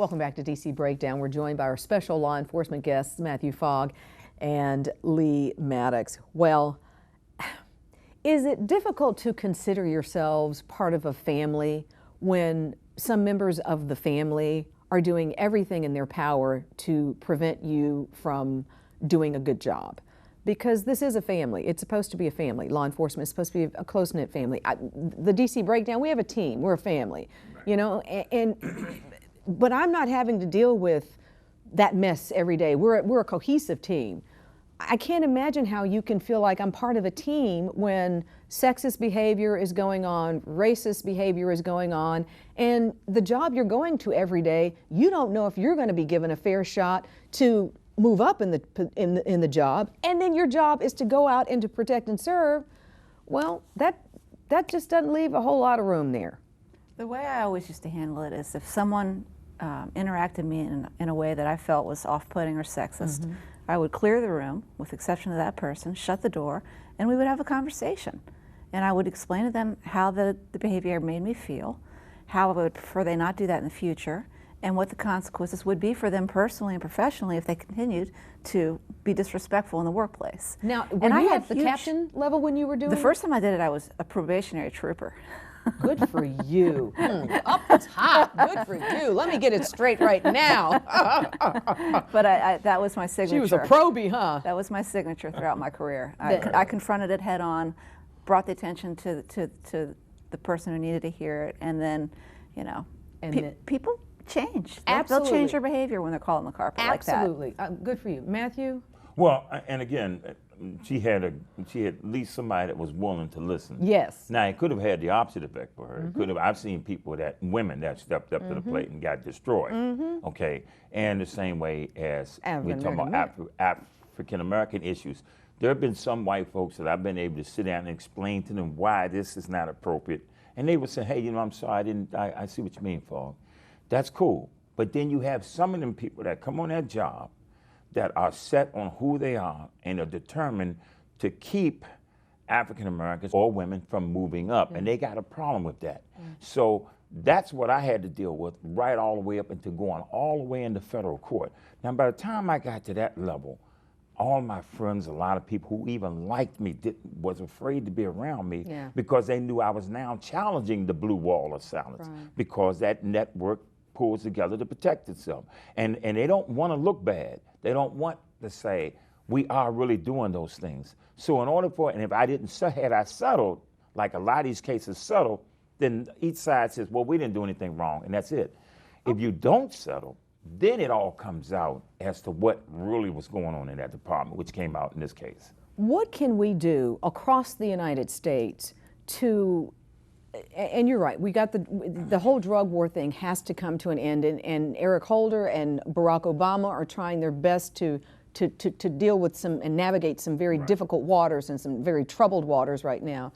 Welcome back to DC Breakdown. We're joined by our special law enforcement guests, Matthew Fogg and Leigh Maddox. Well, is it difficult to consider yourselves part of a family when some members of the family are doing everything in their power to prevent you from doing a good job? Because this is a family. It's supposed to be a family. Law enforcement is supposed to be a close-knit family. The DC Breakdown, we have a team. We're a family, you know, but I'm not having to deal with that mess every day. We're a cohesive team. I can't imagine how you can feel like I'm part of a team when sexist behavior is going on, racist behavior is going on, and the job you're going to every day, you don't know if you're going to be given a fair shot to move up in the job, and then your job is to go out and to protect and serve. Well, that just doesn't leave a whole lot of room there. The way I always used to handle it is if someone interacted me in a way that I felt was off-putting or sexist, I would clear the room, with the exception of that person, shut the door, and we would have a conversation. And I would explain to them how the behavior made me feel, how I would prefer they not do that in the future, and what the consequences would be for them personally and professionally if they continued to be disrespectful in the workplace. Now, were you at the captain level when you were doing The first time I did it, I was a probationary trooper. Good for you. Up top, good for you. Let me get it straight right now. But that was my signature. She was a probie, huh? That was my signature throughout my career. I confronted it head on, brought the attention to the person who needed to hear it, and then, you know, people change. Absolutely. They'll change their behavior when they're caught on the carpet like that. Absolutely. Good for you. Matthew? Well, and again, she had at least somebody that was willing to listen. Yes. Now, it could have had the opposite effect for her. It could have. I've seen women that stepped up to the plate and got destroyed. Okay, and the same way as we're talking about African American issues. There have been some white folks that I've been able to sit down and explain to them why this is not appropriate, and they would say, "Hey, you know, I'm sorry, I see what you mean, Fogg. That's cool." But then you have some of them people that come on that job that are set on who they are and are determined to keep African Americans or women from moving up, and they got a problem with that. So that's what I had to deal with right all the way up into going all the way into federal court. Now, by the time I got to that level, all my friends, a lot of people who even liked me, was afraid to be around me because they knew I was now challenging the blue wall of silence because that network pulls together to protect itself. And they don't want to look bad. They don't want to say, we are really doing those things. So in order for, and if I didn't, had I settled, like a lot of these cases settle, then each side says, well, we didn't do anything wrong, and that's it. If you don't settle, then it all comes out as to what really was going on in that department, which came out in this case. What can we do across the United States to, and you're right, we got the whole drug war thing has to come to an end, and Eric Holder and Barack Obama are trying their best to deal with some and navigate some very difficult waters and some very troubled waters right now.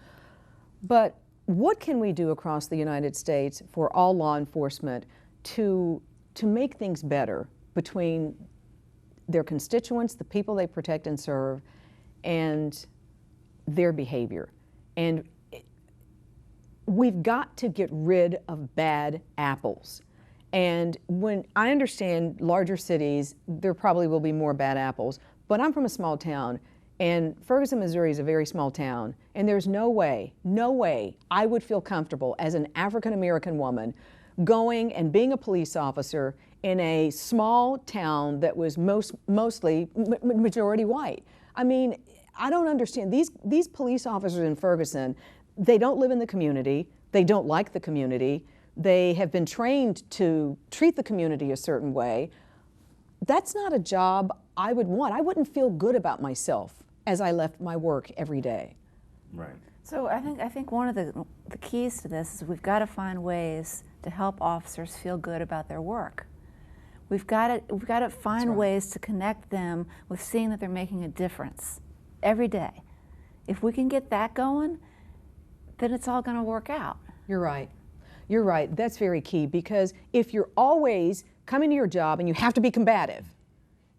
But what can we do across the United States for all law enforcement to make things better between their constituents, the people they protect and serve, and their behavior? And we've got to get rid of bad apples. And when I understand larger cities, there probably will be more bad apples, but I'm from a small town, and Ferguson, Missouri is a very small town, and there's no way I would feel comfortable as an African-American woman going and being a police officer in a small town that was mostly majority white. I mean, I don't understand. These police officers in Ferguson, they don't live in the community, they don't like the community, they have been trained to treat the community a certain way. That's not a job I would want. I wouldn't feel good about myself as I left my work every day. Right. So I think one of the keys to this is we've got to find ways to help officers feel good about their work. We've got to find ways to connect them with seeing that they're making a difference every day. If we can get that going, then it's all going to work out. You're right. You're right. That's very key, because if you're always coming to your job and you have to be combative,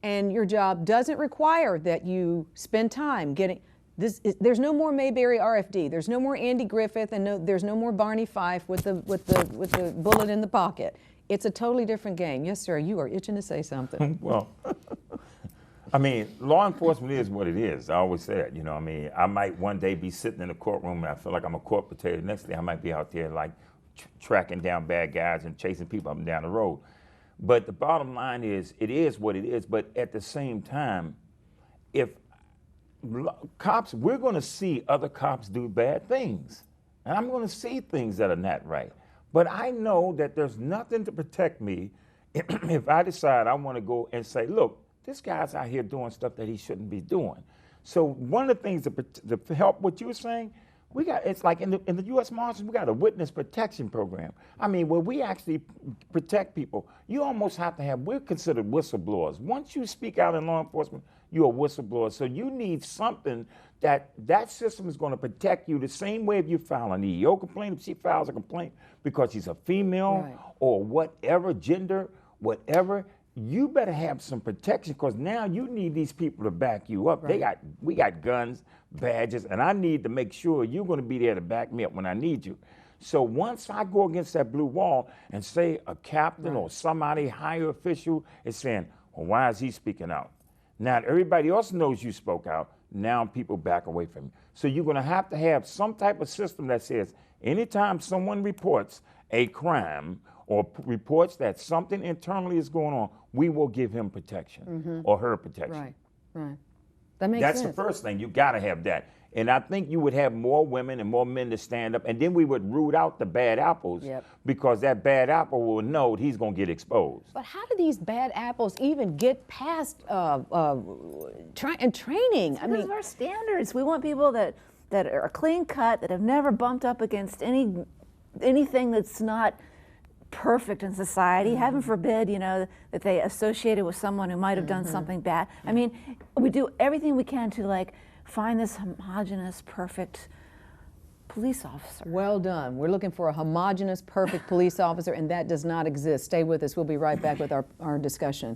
and your job doesn't require that you spend time getting this, there's no more Mayberry RFD. There's no more Andy Griffith, and there's no more Barney Fife with the bullet in the pocket. It's a totally different game. Yes, sir, you are itching to say something. Well, I mean, law enforcement is what it is. I always said, you know, I mean, I might one day be sitting in a courtroom and I feel like I'm a court potato. Next day I might be out there like tracking down bad guys and chasing people up and down the road. But the bottom line is, it is what it is. But at the same time, if cops, we're going to see other cops do bad things. And I'm going to see things that are not right. But I know that there's nothing to protect me if I decide I want to go and say, look, this guy's out here doing stuff that he shouldn't be doing. So one of the things to help what you were saying, it's like in the U.S. Marshals, we got a witness protection program. I mean, where we actually protect people. You almost have to have, we're considered whistleblowers. Once you speak out in law enforcement, you're a whistleblower. So you need something that system is going to protect you the same way if you file an EEO complaint, if she files a complaint because she's a female or whatever, gender, whatever, you better have some protection because now you need these people to back you up. We got guns, badges, and I need to make sure you're going to be there to back me up when I need you. So once I go against that blue wall and say a captain or somebody higher official is saying, well, why is he speaking out? Now everybody else knows you spoke out. Now people back away from you. So you're going to have some type of system that says anytime someone reports a crime or reports that something internally is going on, we will give him protection or her protection. Right. That makes sense. That's the first thing. You got to have that. And I think you would have more women and more men to stand up, and then we would root out the bad apples because that bad apple will know he's going to get exposed. But how do these bad apples even get past training? I mean, our standards. We want people that are clean cut, that have never bumped up against anything that's not perfect in society. Heaven forbid, you know, that they associated with someone who might have done something bad. I mean, we do everything we can to like find this homogenous, perfect police officer. Well done. We're looking for a homogenous, perfect police officer, and that does not exist. Stay with us. We'll be right back with our discussion.